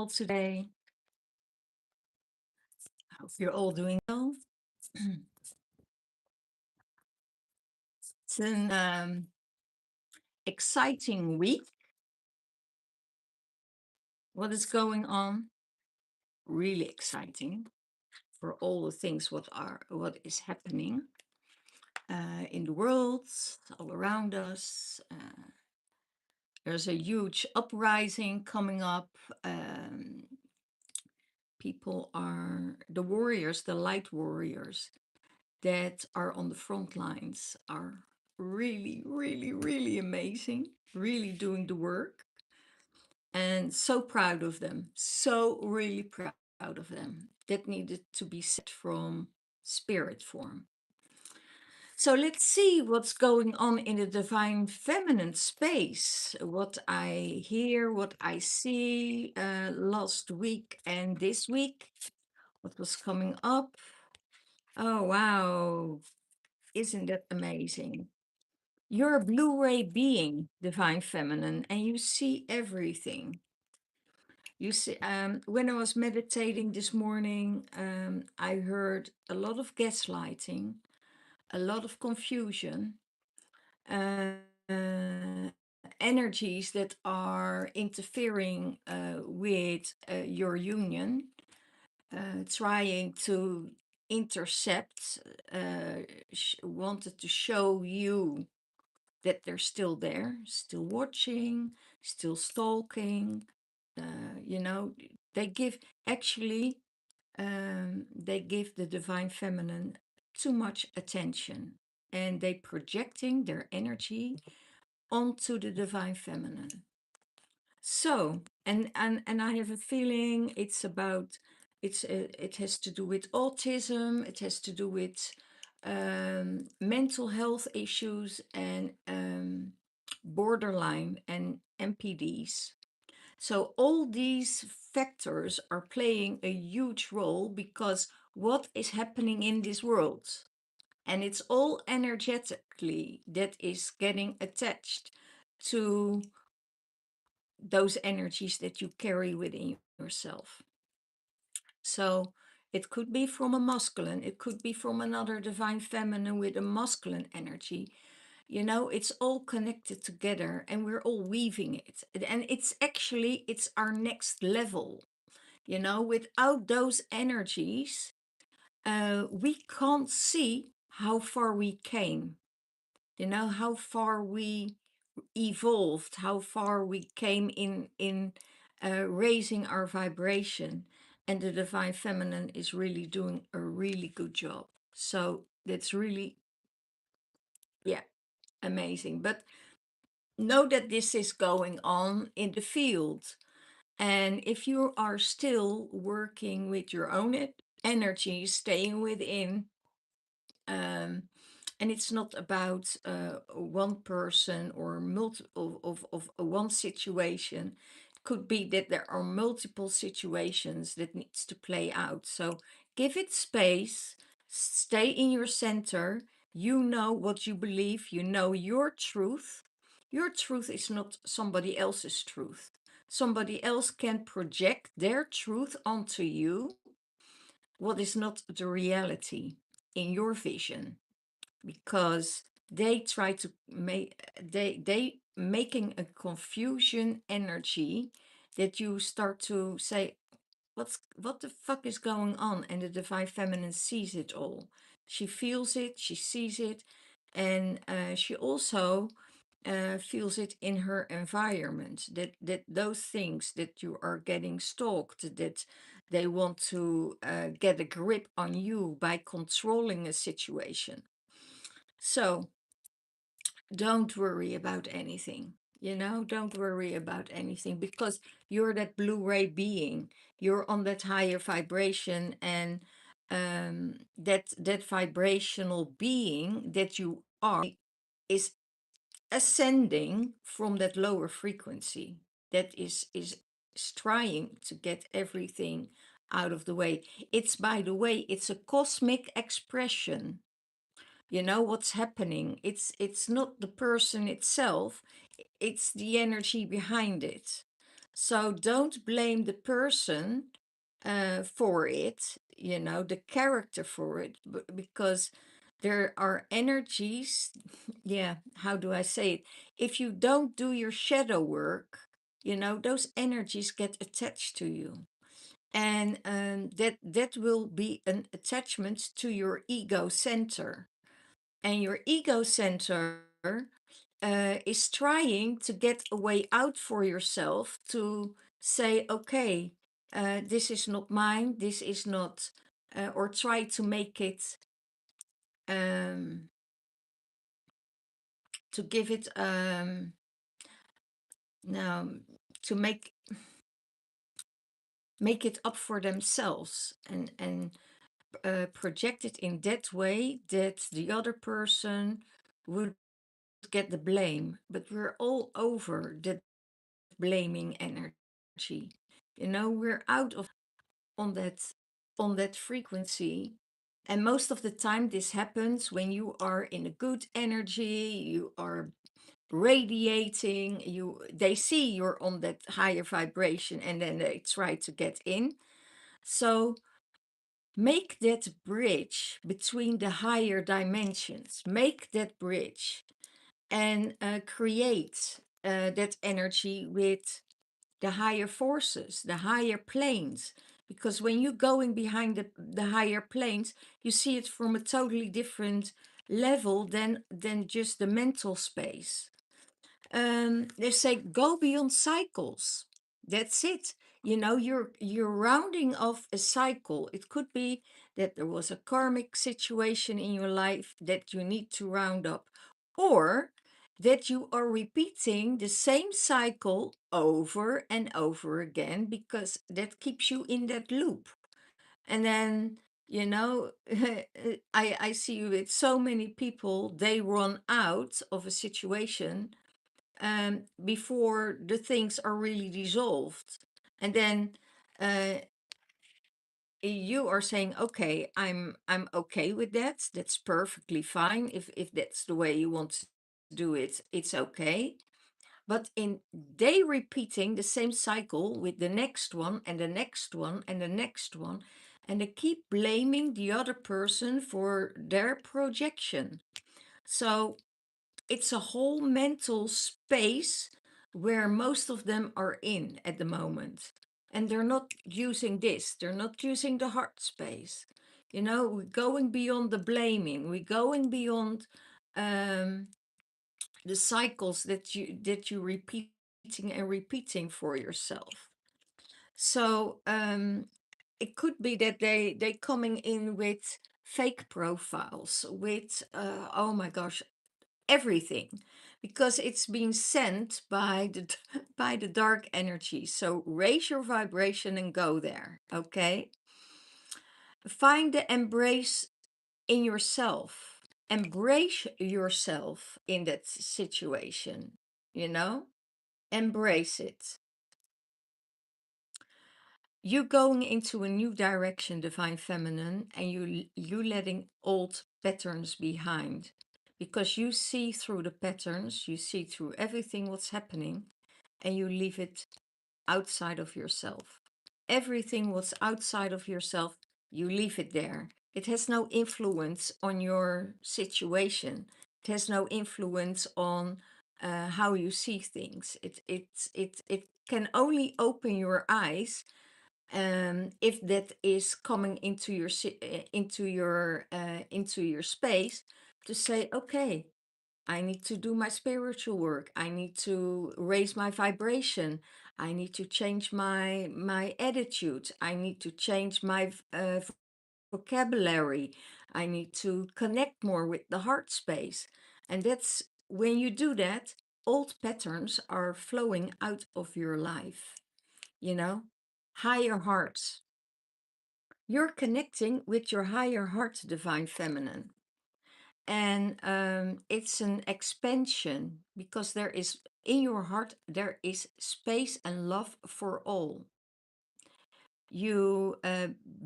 well today. I hope you're all doing well. It's an exciting week. What is going on? Really exciting for all the things what is happening in the world, all around us. There's a huge uprising coming up. Um, People are the warriors, the light warriors that are on the front lines are really, really, really amazing, really doing the work, and so proud of them. So really proud of them. That needed to be said from spirit form. So let's see what's going on in the divine feminine space. What I hear, what I see last week and this week, what was coming up. Oh, wow. Isn't that amazing? You're a Blu-ray being, divine feminine, and you see everything. You see, when I was meditating this morning, I heard a lot of gaslighting, a lot of confusion, uh, energies that are interfering with your union, trying to intercept, wanted to show you that they're still there, still watching, still stalking. You know, they give actually, they give the divine feminine too much attention, and they projecting their energy onto the divine feminine. So, and I have a feeling it's about it has to do with autism. It has to do with mental health issues and borderline and MPDs. So all these factors are playing a huge role because what is happening in this world, and it's all energetically that is getting attached to those energies that you carry within yourself. So it could be from a masculine, it could be from another divine feminine with a masculine energy. You know, it's all connected together and we're all weaving it. And it's our next level. You know, without those energies, we can't see how far we came. You know, how far we evolved, how far we came in raising our vibration, and the divine feminine is really doing a really good job. So that's really, yeah, amazing. But know that this is going on in the field, and if you are still working with your own energy, staying within, um, and it's not about one person or multiple of one situation. It could be that there are multiple situations that needs to play out. So give it space, stay in your center. You know what you believe, you know your truth. Your truth is not somebody else's truth. Somebody else can project their truth onto you, what is not the reality in your vision, because they try to make they making a confusion energy that you start to say, what the fuck is going on? And the divine feminine sees it all. She feels it, she sees it, and she also feels it in her environment, that those things that you are getting stalked, that they want to get a grip on you by controlling a situation. So don't worry about anything. You know, don't worry about anything because you're that Blu-ray being. You're on that higher vibration, and that vibrational being that you are is ascending from that lower frequency. That is trying to get everything out of the way. It's, by the way, it's a cosmic expression. You know what's happening, it's not the person itself, it's the energy behind it. So don't blame the person for it, the character for it, because there are energies. Yeah, how do I say it? If you don't do your shadow work, those energies get attached to you. And that will be an attachment to your ego center. And your ego center is trying to get a way out for yourself to say, okay, this is not mine, this is not, or try to make it, um, to give it, now, to make it up for themselves, and project it in that way that the other person would get the blame. But we're all over that blaming energy. We're out of on that frequency. And most of the time this happens when you are in a good energy, you are radiating, they see you're on that higher vibration, and then they try to get in. So make that bridge between the higher dimensions, make that bridge, and create that energy with the higher forces, the higher planes. Because when you're going behind the higher planes, you see it from a totally different level than just the mental space. They say go beyond cycles. That's it. You're rounding off a cycle. It could be that there was a karmic situation in your life that you need to round up, or that you are repeating the same cycle over and over again, because that keeps you in that loop. And then, I see with so many people, they run out of a situation before the things are really dissolved. And then uh, you are saying, okay, I'm okay with that. That's perfectly fine. If that's the way you want to do it, it's okay. But in they repeating the same cycle with the next one and the next one and the next one, and they keep blaming the other person for their projection. So it's a whole mental space where most of them are in at the moment. And they're not using this, they're not using the heart space. We're going beyond the blaming, we're going beyond um, the cycles that you repeating and repeating for yourself. So it could be that they coming in with fake profiles, with oh my gosh, everything, because it's being sent by the by the dark energy. So raise your vibration and go there. Okay, find the embrace in yourself, embrace yourself in that situation, you know embrace it. You going into a new direction, divine feminine, and you letting old patterns behind, because you see through the patterns, you see through everything what's happening, and you leave it outside of yourself. Everything what's outside of yourself, you leave it there. It has no influence on your situation. It has no influence on how you see things. It can only open your eyes if that is coming into your into your space, to say, okay, I need to do my spiritual work, I need to raise my vibration, I need to change my attitude, I need to change my vocabulary, I need to connect more with the heart space. And that's when you do that, old patterns are flowing out of your life. you know Higher hearts, you're connecting with your higher heart, divine feminine. And it's an expansion, because there is, in your heart there is space and love for all. You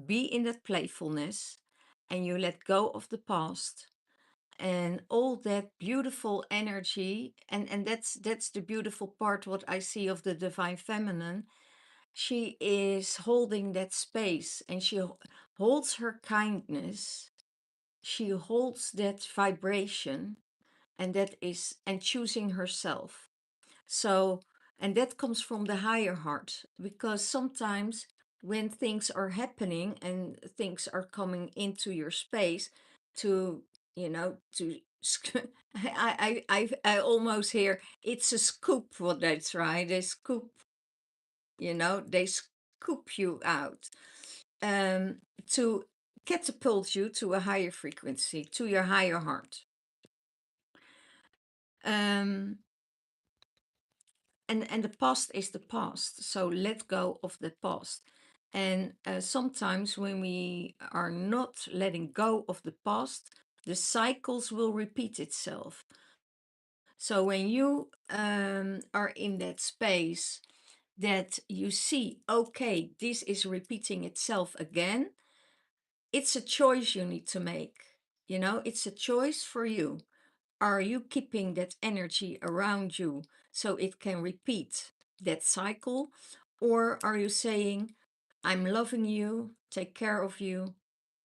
be in that playfulness, and you let go of the past, and all that beautiful energy, and that's the beautiful part what I see of the divine feminine. She is holding that space, and she holds her kindness, she holds that vibration, and that is, and choosing herself. So, and that comes from the higher heart, because sometimes when things are happening and things are coming into your space to, to, I almost hear it's a scoop what they try. They scoop, they scoop you out, um, to catapult you to a higher frequency, to your higher heart. Um, and the past is the past, so let go of the past. And sometimes when we are not letting go of the past, the cycles will repeat itself. So when you are in that space that you see, okay, this is repeating itself again, it's a choice you need to make. It's a choice for you. Are you keeping that energy around you so it can repeat that cycle? Or are you saying, I'm loving you, take care of you,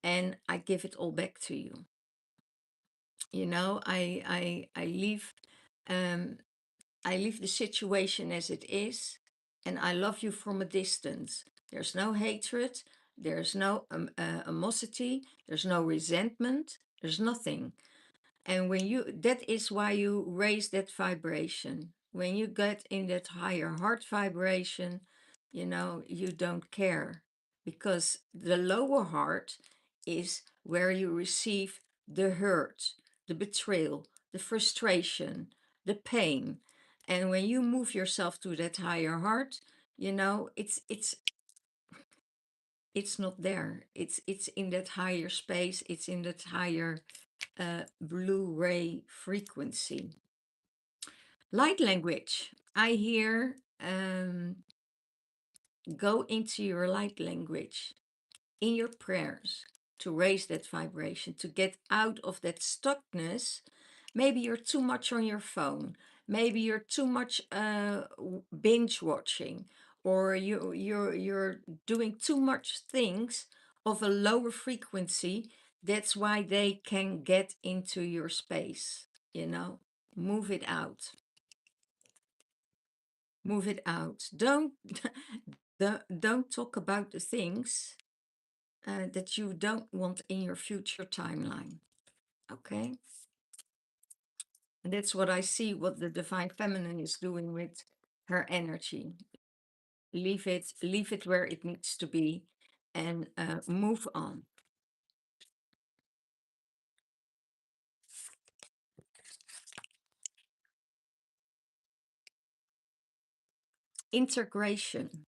and I give it all back to you? I leave um I leave the situation as it is, and I love you from a distance. There's no hatred, there's no animosity, there's no resentment, there's nothing. And that is why you raise that vibration. When you get in that higher heart vibration, you don't care, because the lower heart is where you receive the hurt, the betrayal, the frustration, the pain. And when you move yourself to that higher heart, it's not there. It's in that higher space, it's in that higher blue ray frequency. Light language. I hear go into your light language in your prayers to raise that vibration, to get out of that stuckness. Maybe you're too much on your phone. Maybe you're too much binge watching, or you're doing too much things of a lower frequency. That's why they can get into your space. Move it out. Move it out. Don't talk about the things that you don't want in your future timeline. Okay. And that's what I see what the divine feminine is doing with her energy. Leave it where it needs to be, and move on. Integration.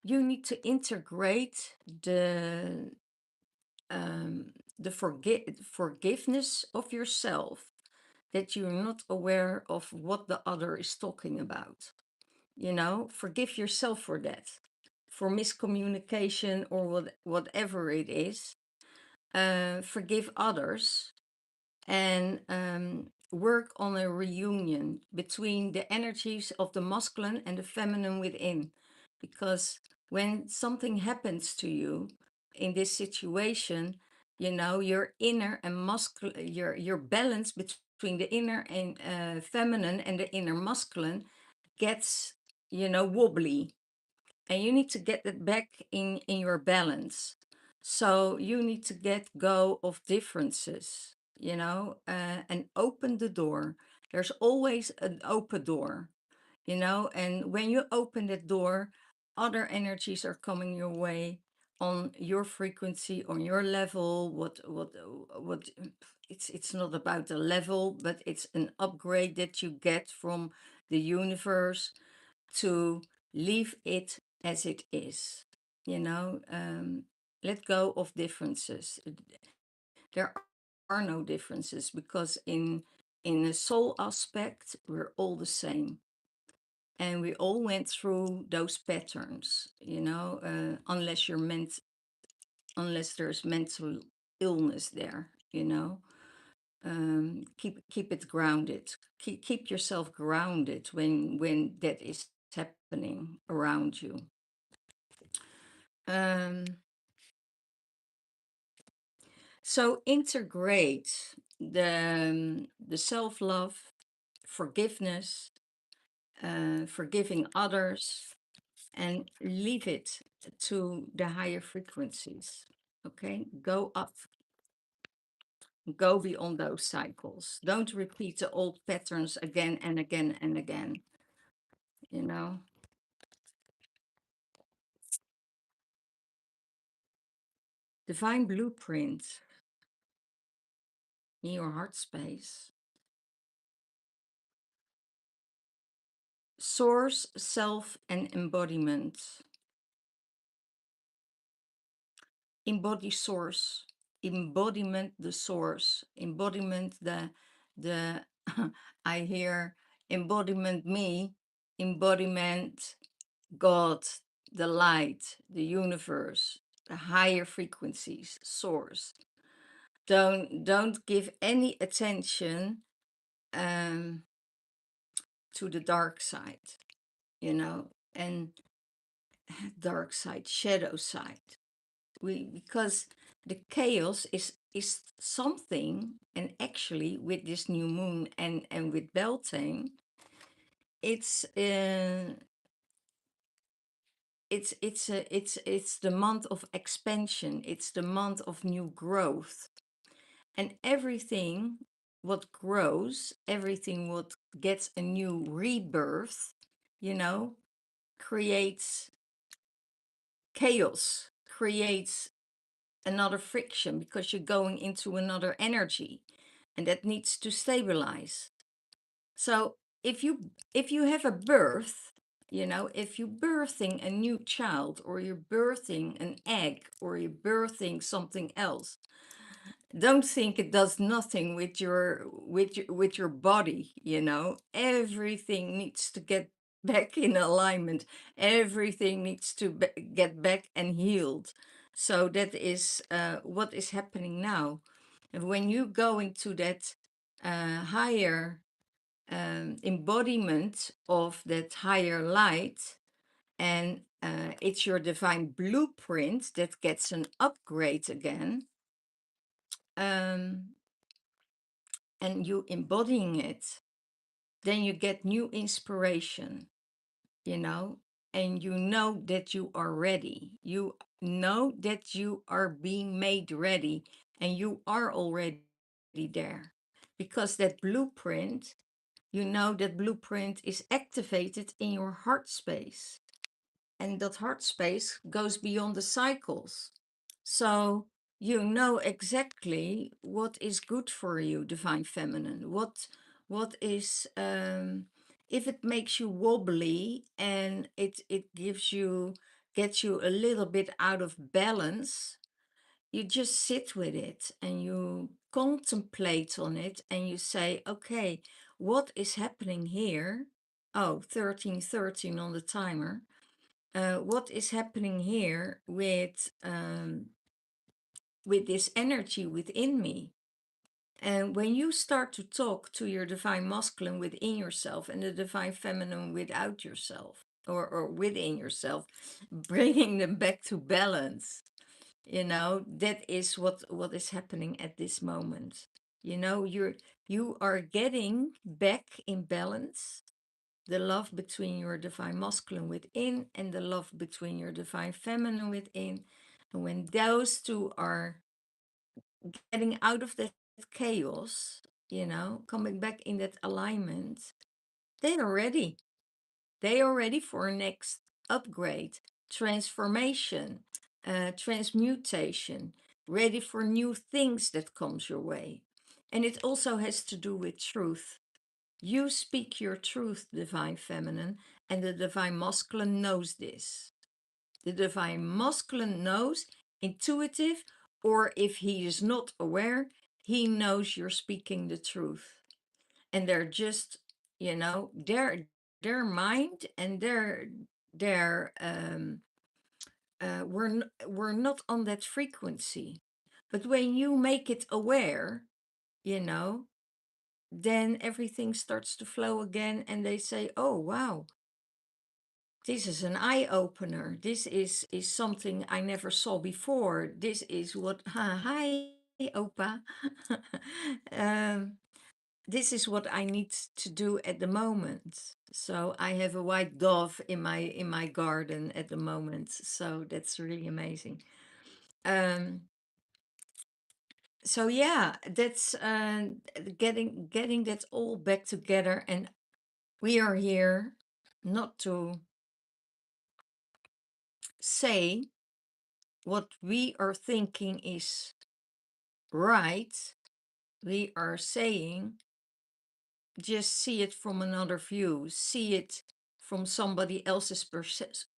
You need to integrate the forgiveness of yourself, that you're not aware of what the other is talking about. Forgive yourself for that, for miscommunication or whatever it is. Forgive others, and work on a reunion between the energies of the masculine and the feminine within. Because when something happens to you in this situation, your inner and masculine, your balance between the inner and feminine and the inner masculine gets, wobbly, and you need to get it back in your balance. So you need to get go of differences, and open the door. There's always an open door, and when you open that door, other energies are coming your way, on your frequency, on your level. What It's not about the level, but it's an upgrade that you get from the universe, to leave it as it is. Let go of differences. There are no differences, because in a soul aspect, we're all the same, and we all went through those patterns. Unless there's mental illness there. Keep it grounded. Keep yourself grounded when that is happening around you. Um, so integrate the self love, forgiveness, forgiving others, and leave it to the higher frequencies. Okay, go up, go beyond those cycles. Don't repeat the old patterns again and again and again. You know, divine blueprint in your heart space. Source, self, and embodiment. Embody source, embodiment the source, embodiment the I hear embodiment me, embodiment God, the light, the universe, the higher frequencies, source. Don't give any attention um, to the dark side, you know, and dark side, shadow side. Because the chaos is something, and actually with this new moon and with Beltane, it's it's the month of expansion. It's the month of new growth, and everything what grows, everything what gets a new rebirth, you know, creates chaos, creates another friction because you're going into another energy, and that needs to stabilize. So if you have a birth, you know, if you're birthing a new child, or you're birthing an egg, or you're birthing something else, don't think it does nothing with your body. You know, everything needs to get back in alignment. Everything needs to get back and healed. So that is what is happening now. And when you go into that higher embodiment of that higher light, and it's your divine blueprint that gets an upgrade again, um, and you embodying it, then you get new inspiration, you know, and you know that you are ready. You know that you are being made ready, and you are already there, because that blueprint, you know, that blueprint is activated in your heart space, and that heart space goes beyond the cycles. So you know exactly what is good for you, divine feminine. What is if it makes you wobbly, and it gives you, gets you a little bit out of balance, you just sit with it and you contemplate on it, and you say, okay, what is happening here? Oh, 1313 on the timer. What is happening here with this energy within me? And when you start to talk to your divine masculine within yourself, and the divine feminine without yourself, or within yourself, bringing them back to balance, you know, that is what is happening at this moment. You know, you are getting back in balance, the love between your divine masculine within and the love between your divine feminine within. And when those two are getting out of that chaos, you know, coming back in that alignment, they are ready. They are ready for a next upgrade, transformation, transmutation, ready for new things that comes your way. And it also has to do with truth. You speak your truth, divine feminine, and the divine masculine knows this. The divine masculine knows, intuitive, or if he is not aware, he knows you're speaking the truth. And they're just, you know, their mind and their we're not on that frequency. But when you make it aware, you know, then everything starts to flow again and they say, oh, wow, this is an eye opener. This is something I never saw before. This is what, hi, Opa. um, this is what I need to do at the moment. So I have a white dove in my garden at the moment. So that's really amazing. Um, so yeah, that's getting that all back together, and we are here not to say what we are thinking is right. We are saying just see it from another view, see it from somebody else's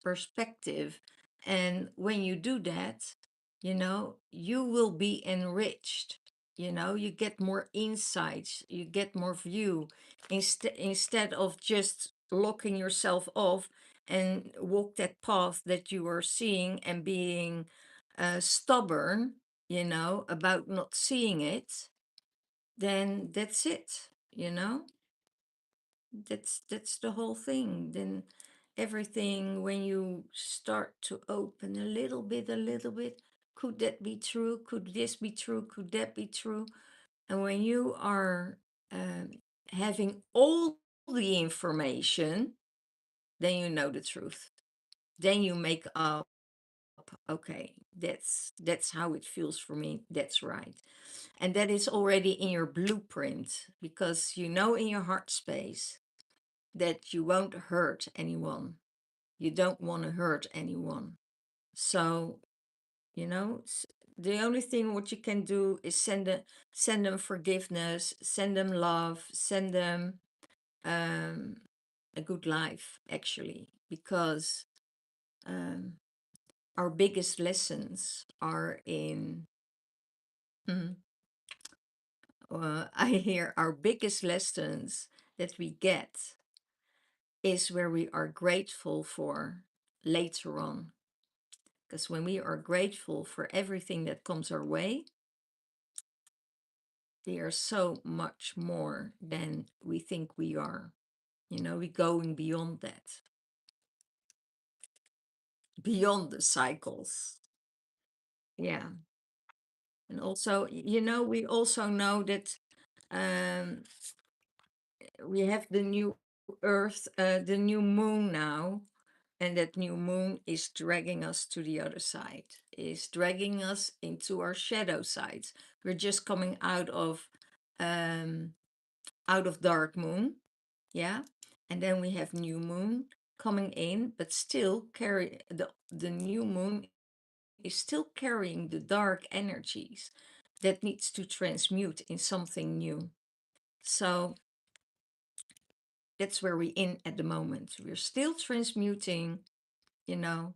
perspective. And when you do that, you will be enriched. You get more insights, you get more view instead of just locking yourself off and walk that path that you are seeing and being stubborn, about not seeing it. Then that's it, you know that's the whole thing. Then everything, when you start to open a little bit, could that be true, could this be true, could that be true? And when you are um, having all the information, then you know the truth. Then you make up, okay, that's how it feels for me, that's right. And that is already in your blueprint, because you know in your heart space that you won't hurt anyone. You don't want to hurt anyone. So, the only thing what you can do is send them forgiveness, send them love, send them um, a good life, actually, because um, our biggest lessons are in. Mhm. I hear our biggest lessons that we get is where we are grateful for later on. Because when we are grateful for everything that comes our way, they are so much more than we think we are. We're going beyond that, beyond the cycles. Yeah. And also, we also know that um, we have the new earth, the new moon now. And that new moon is dragging us to the other side, is dragging us into our shadow sides. We're just coming um, out of dark moon, yeah, and then we have new moon coming in, but still carry the new moon is still carrying the dark energies that needs to transmute in something new. So that's where we're in at the moment. We're still transmuting, you know,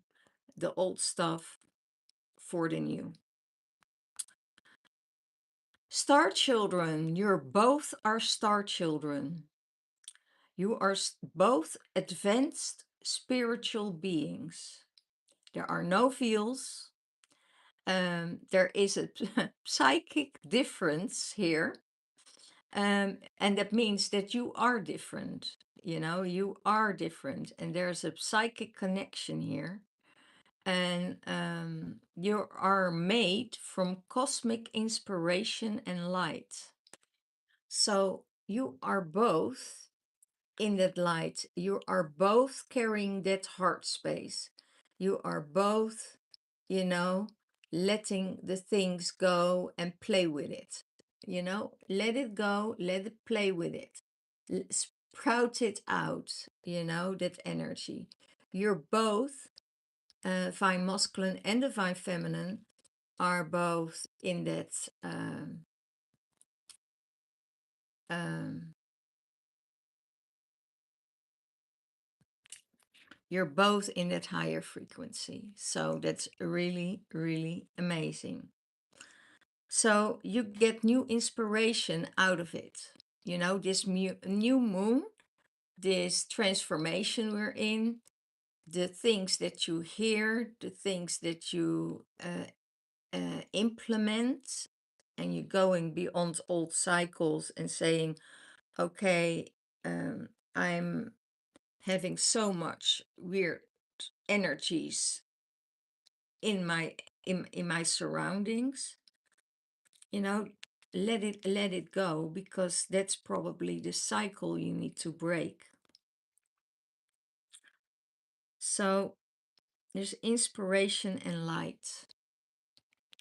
the old stuff for the new. Star children, you're both our star children. You are both advanced spiritual beings. There are no veils. There is a psychic difference here. And that means that you are different. You are different. And there's a psychic connection here. And you are made from cosmic inspiration and light. So you are both in that light. You are both carrying that heart space. You are both, you know, letting the things go and play with it. Let it go, let it play with it. Sprout it out, that energy. You're both divine masculine and divine feminine are both in that um, you're both in that higher frequency. So that's really, really amazing. So you get new inspiration out of it. This new moon, this transformation we're in, the things that you hear, the things that you implement, and you're going beyond old cycles and saying, okay, I'm having so much weird energies in my surroundings, you know, let it go, because that's probably the cycle you need to break. So there's inspiration and light.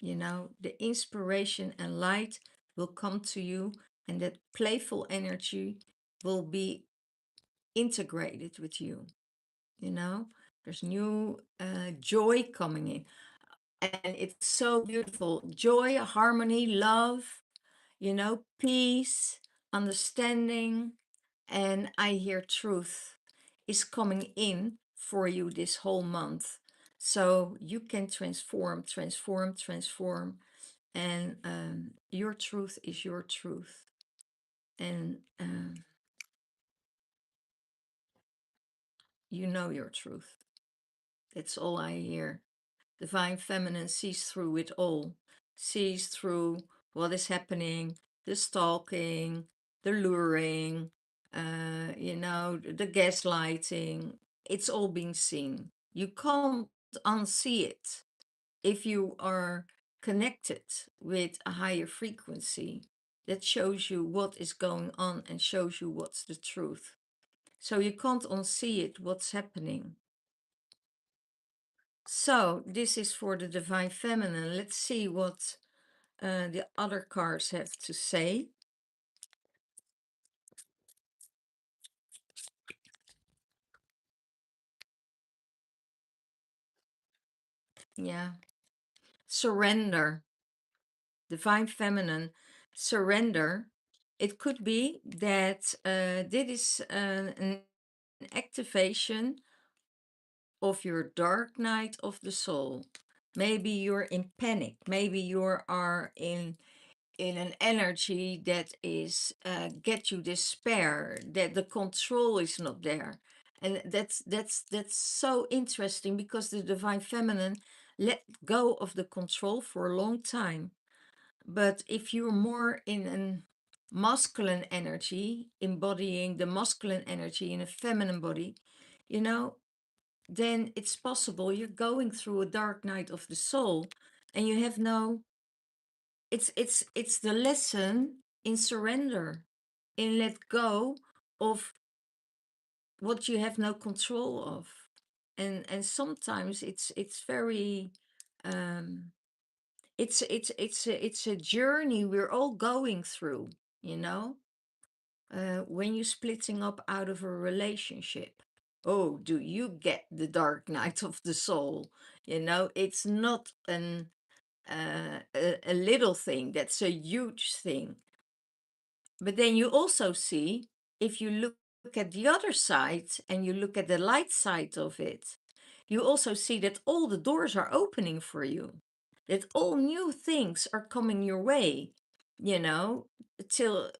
The inspiration and light will come to you, and that playful energy will be integrated with you. There's new joy coming in, and it's so beautiful. Joy, harmony, love, peace, understanding, and I hear truth is coming in for you this whole month. So you can transform, transform, transform, and your truth is your truth. And you know your truth. That's all I hear. Divine Feminine sees through it all, sees through what is happening, the stalking, the luring, the gaslighting. It's all being seen. You can't unsee it if you are connected with a higher frequency that shows you what is going on and shows you what's the truth. So you can't unsee it, what's happening. So this is for the Divine Feminine. Let's see what the other cards have to say. Yeah. Surrender. Divine Feminine. Surrender. It could be that this is an activation of your dark night of the soul. Maybe you're in panic. Maybe you are in an energy that is get you despair, that the control is not there. And that's so interesting, because the Divine Feminine let go of the control for a long time. But if you're more in a masculine energy, embodying the masculine energy in a feminine body, you know then it's possible you're going through a dark night of the soul, and you have no it's the lesson in surrender, in let go of what you have no control of. And sometimes it's very um it's a journey we're all going through, you know when you're splitting up out of a relationship. Oh, do you get the dark night of the soul? It's not a little thing, that's a huge thing. But then you also see, if you look at the other side and you look at the light side of it, you also see that all the doors are opening for you, that all new things are coming your way, you know, till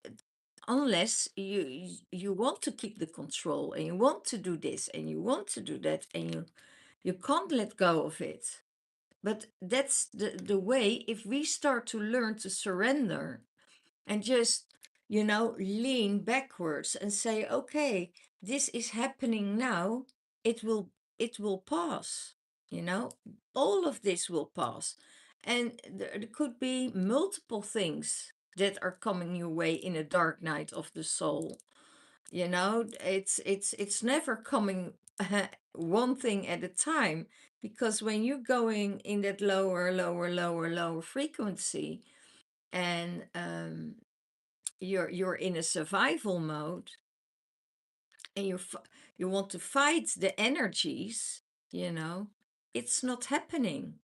unless you want to keep the control, and you want to do this and you want to do that, and you can't let go of it. But that's the way. If we start to learn to surrender and just lean backwards and say, okay, this is happening now, it will pass. you know all of this will pass. And there could be multiple things that are coming your way in a dark night of the soul. It's never coming one thing at a time, because when you're going in that lower, lower, lower, lower frequency, and you're in a survival mode, and you want to fight the energies, you know it's not happening.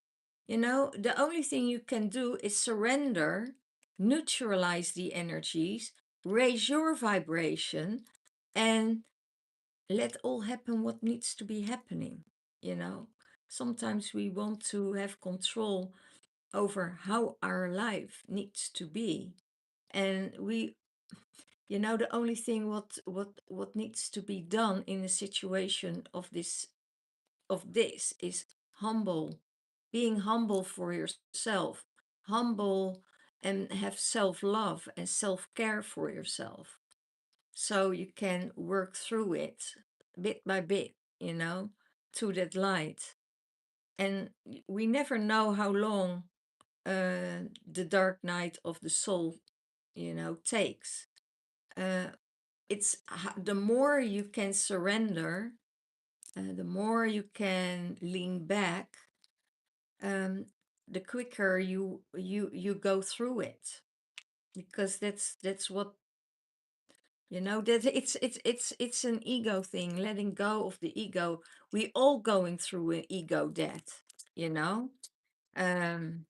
The only thing you can do is surrender, neutralize the energies, raise your vibration, and let all happen what needs to be happening. you know Sometimes we want to have control over how our life needs to be, and the only thing what needs to be done in a situation of this is humble, being humble for yourself, humble, and have self-love and self-care for yourself, so you can work through it bit by bit, to that light. And we never know how long the dark night of the soul, takes. Uh, the more you can surrender, the more you can lean back, um, the quicker you go through it, because that's what, that it's an ego thing, letting go of the ego. We all going through an ego death, you know um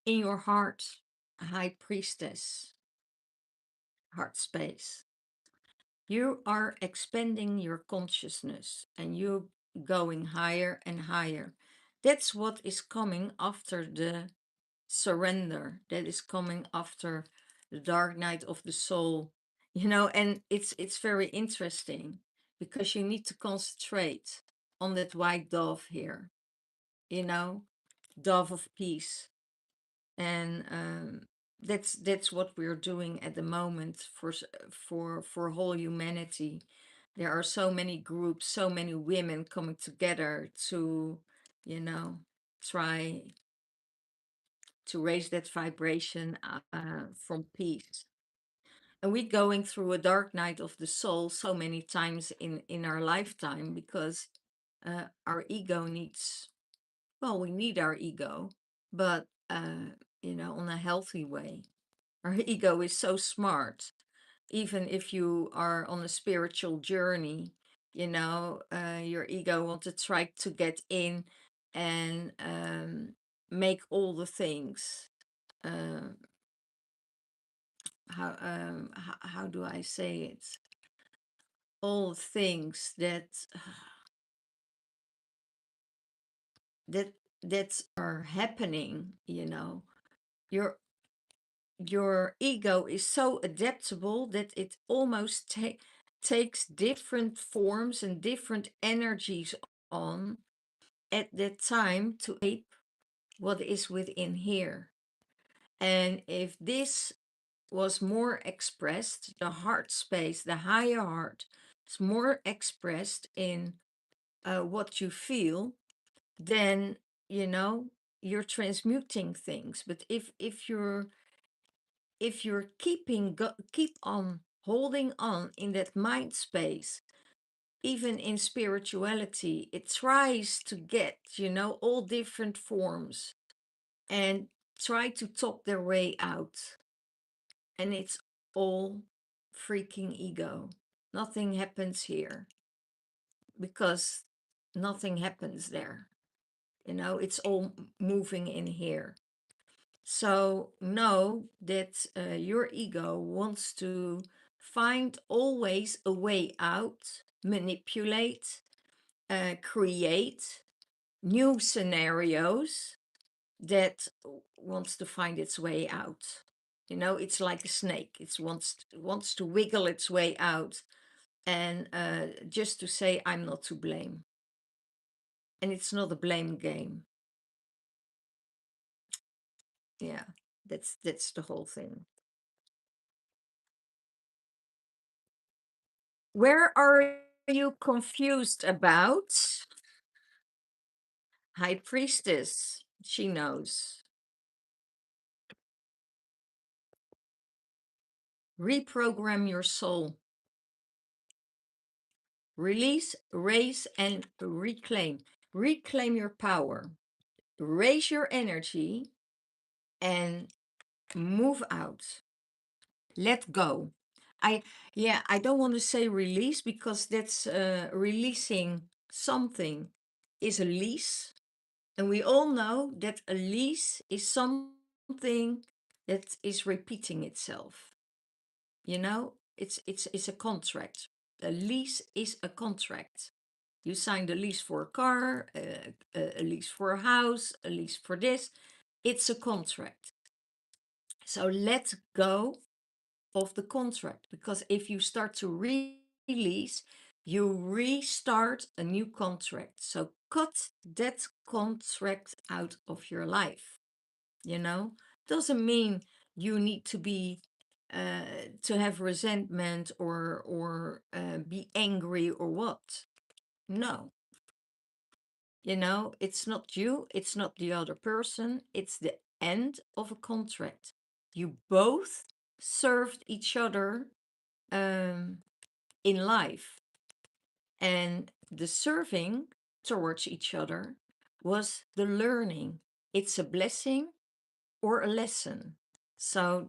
in your heart, high priestess, heart space, you are expanding your consciousness, and you going higher and higher. That's what is coming after the surrender, that is coming after the dark night of the soul. And it's very interesting, because you need to concentrate on that white dove here, you know dove of peace. And that's what we're doing at the moment for whole humanity. There are so many groups, so many women coming together to, you know try to raise that vibration, from peace. And we're going through a dark night of the soul so many times in our lifetime, because our ego needs, well, we need our ego, but on a healthy way. Our ego is so smart. Even if you are on a spiritual journey, your ego wants to try to get in and make all the things. Uh, how do I say it? All things that that are happening. Your your ego is so adaptable that it almost takes different forms and different energies on at that time to ape what is within here. And if this was more expressed, the heart space, the higher heart, is more expressed in what you feel, then you know you're transmuting things. But if you're keep on holding on in that mind space, even in spirituality, it tries to get, all different forms, and try to talk their way out. And it's all freaking ego. Nothing happens here, because nothing happens there. It's all moving in here. So know that your ego wants to find always a way out, manipulate, create new scenarios that wants to find its way out. It's like a snake. It wants to wiggle its way out, and just to say, I'm not to blame. And it's not a blame game. Yeah, that's the whole thing. Where are you confused about? High priestess, she knows. Reprogram your soul. Release, raise, and reclaim. Reclaim your power. Raise your energy and move out. Let go. I don't want to say release, because that's releasing something is a lease. And we all know that a lease is something that is repeating itself. It's a contract. A lease is a contract. You signed a lease for a car, a lease for a house, a lease for this. It's a contract. So let go of the contract, because if you start to release, you restart a new contract. So cut that contract out of your life. You know, doesn't mean you need to be to have resentment or be angry or what. No, you know, it's not you, it's not the other person, it's the end of a contract. You both served each other um, in life, and the serving towards each other was the learning. It's a blessing or a lesson. So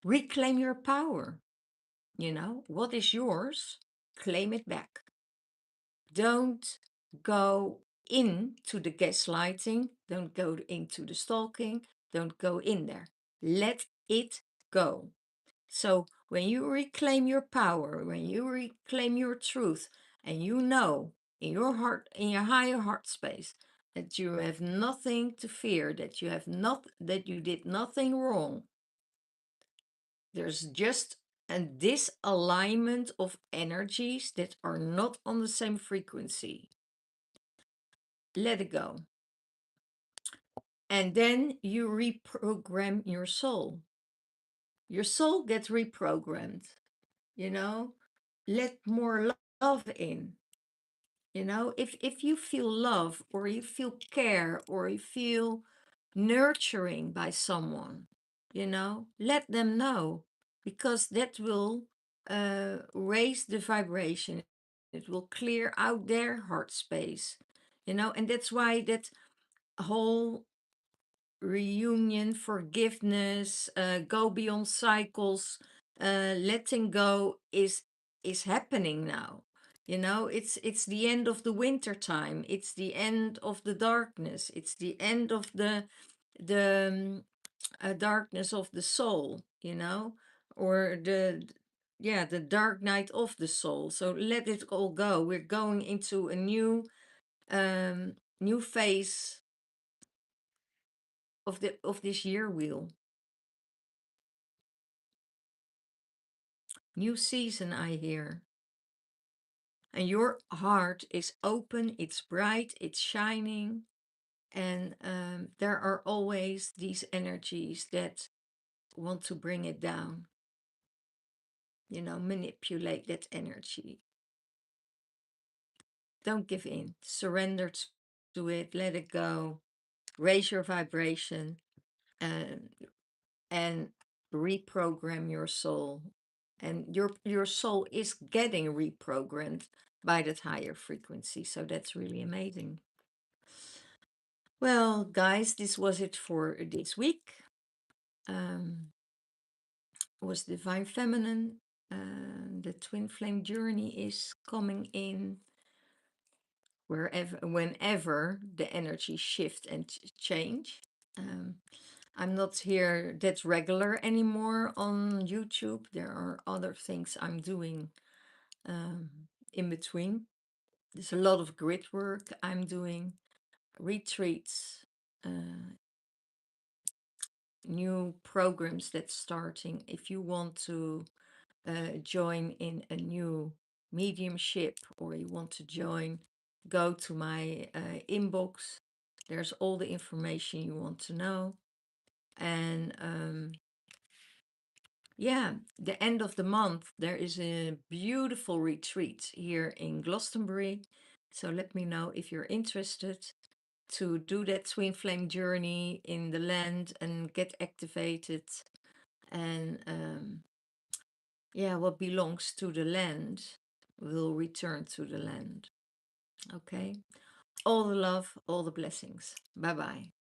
reclaim your power. You know, what is yours? Claim it back. Don't go into the gaslighting, don't go into the stalking, don't go in there. Let it go. So when you reclaim your power, when you reclaim your truth, and you know in your heart, in your higher heart space, that you have nothing to fear, that you have not, that you did nothing wrong. There's just a disalignment of energies that are not on the same frequency. Let it go. And then you reprogram your soul. Your soul gets reprogrammed, you know? Let more love in. You know, if you feel love or you feel care or you feel nurturing by someone, you know, let them know, because that will raise the vibration. It will clear out their heart space, you know, and that's why that whole reunion, forgiveness, go beyond cycles, letting go is happening now. You know, it's the end of the winter time. It's the end of the darkness. It's the end of the darkness of the soul. You know, or the dark night of the soul. So let it all go. We're going into a new phase of this year wheel. New season, I hear. And your heart is open, it's bright, it's shining. And there are always these energies that want to bring it down, you know, manipulate that energy. Don't give in, surrender to it, let it go, raise your vibration, and, and reprogram your soul. And your soul is getting reprogrammed by that higher frequency. So that's really amazing. Well, guys, this was it for this week. Was Divine Feminine. The twin flame journey is coming in whenever the energy shift and change. Um, I'm not here that regular anymore on YouTube. There are other things I'm doing um, in between. There's a lot of grid work I'm doing, retreats, new programs that's starting. If you want to join in a new mediumship or you want to join, go to my inbox. There's all the information you want to know. And yeah, the end of the month, there is a beautiful retreat here in Glastonbury. So let me know if you're interested to do that twin flame journey in the land and get activated. And yeah, what belongs to the land will return to the land. Okay. All the love, all the blessings. Bye bye.